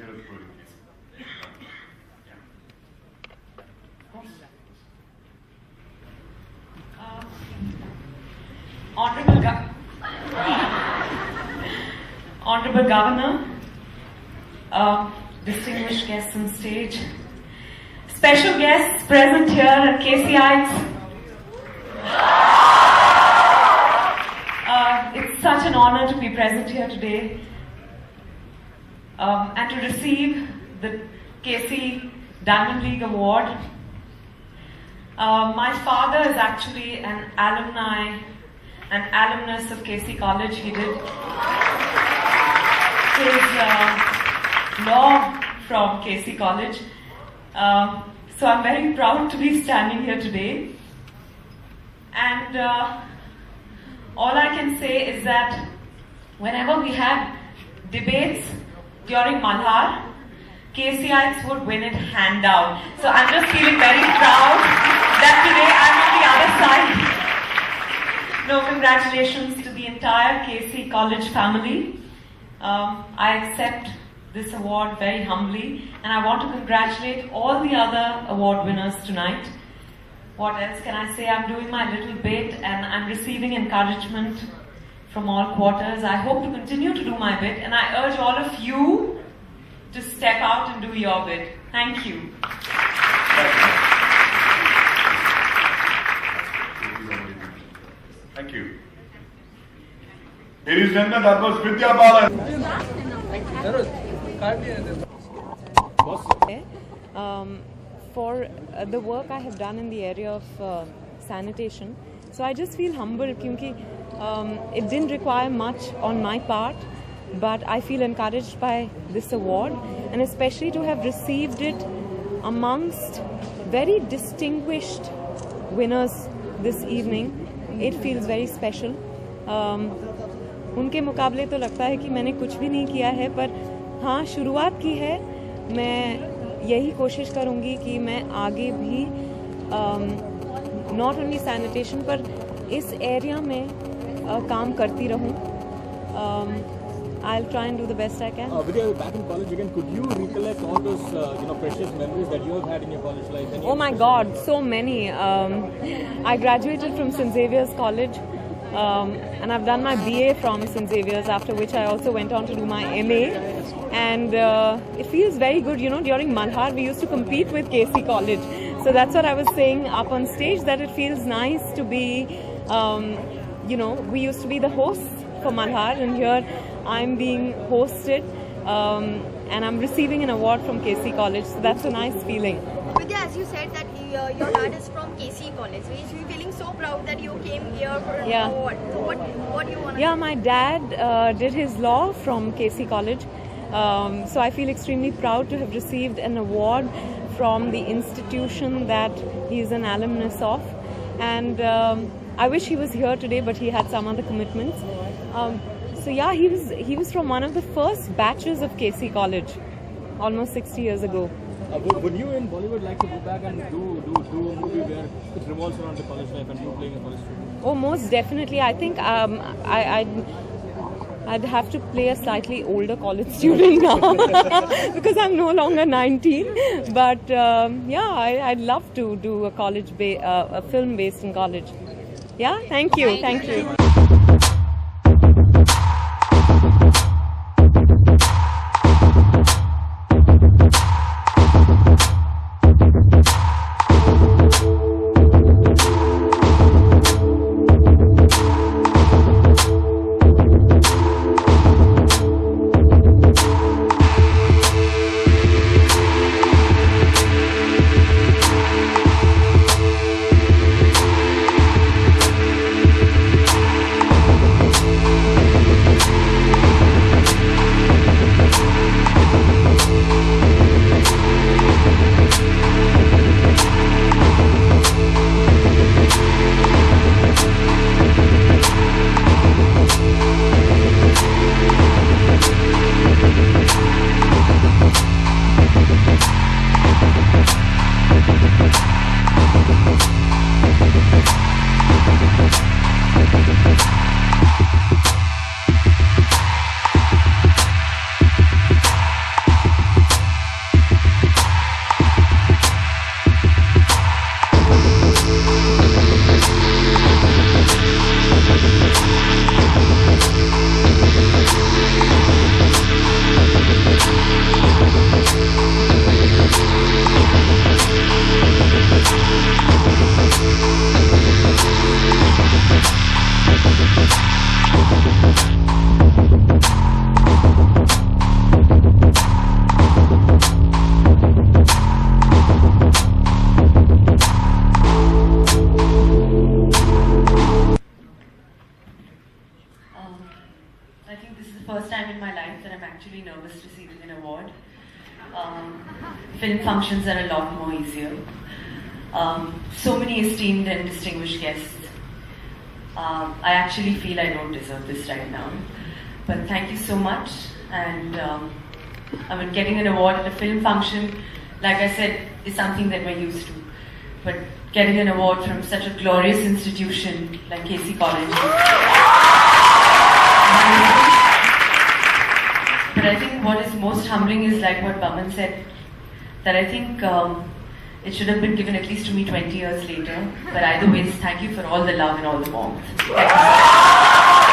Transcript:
nearest story, please. Honorable Governor, distinguished guests on stage, special guests present here at KCIX. It's such an honor to be present here today and to receive the KC Diamond League Award. My father is actually an alumnus of KC College. He did his law from KC College. So I'm very proud to be standing here today. And all I can say is that whenever we had debates during Malhar, KCIX would win it hand down. So I'm just feeling very proud that today I'm on the other side. No, congratulations to the entire KC College family. I accept this award very humbly, and I want to congratulate all the other award winners tonight. What else can I say? I'm doing my little bit and I'm receiving encouragement from all quarters. I hope to continue to do my bit, and I urge all of you to step out and do your bit. Thank you. Thank you. Ladies and gentlemen, that was Vidya Balan. For the work I have done in the area of sanitation, so I just feel humbled because it didn't require much on my part, but I feel encouraged by this award, and especially to have received it amongst very distinguished winners this evening. It feels very special. उनके मुकाबले तो लगता है कि मैंने कुछ भी नहीं किया है, पर हाँ शुरुआत की है. मैं यही कोशिश करूँगी कि मैं आगे भी नॉट ओनली सैनिटेशन पर इस एरिया में काम करती रहूँ. I'll try and do the best I can. Vidya, back in college again, could you recollect all those precious memories that you have had in your college life? Oh my God, so many. I graduated from St. Xavier's College, and I've done my BA from St. Xavier's, after which I also went on to do my MA. And it feels very good. You know, during Malhar, we used to compete with KC College. So that's what I was saying up on stage, that it feels nice to be, we used to be the hosts for Malhar, and here I'm being hosted, and I'm receiving an award from KC College. So that's a nice feeling. Vidya, as you said that your dad is from KC College, so you're feeling so proud that you came here for an award. So what do you want to Yeah, my dad did his law from KC College. So I feel extremely proud to have received an award from the institution that he is an alumnus of. And I wish he was here today, but he had some other commitments. So yeah, he was from one of the first batches of KC College, almost 60 years ago. Would you in Bollywood like to go back and do a movie where it revolves around the college life and you playing a college student? Oh, most definitely. I think I'd have to play a slightly older college student now because I'm no longer 19. But yeah, I'd love to do a a film based in college. Yeah, thank you. Thank you. Film functions are a lot more easier. So many esteemed and distinguished guests. I actually feel I don't deserve this right now. But thank you so much. And I mean, getting an award at a film function, like I said, is something that we're used to. But getting an award from such a glorious institution like KC College. But I think what is most humbling is like what Baman said, that I think it should have been given at least to me 20 years later. But either ways, thank you for all the love and all the warmth. Thank you.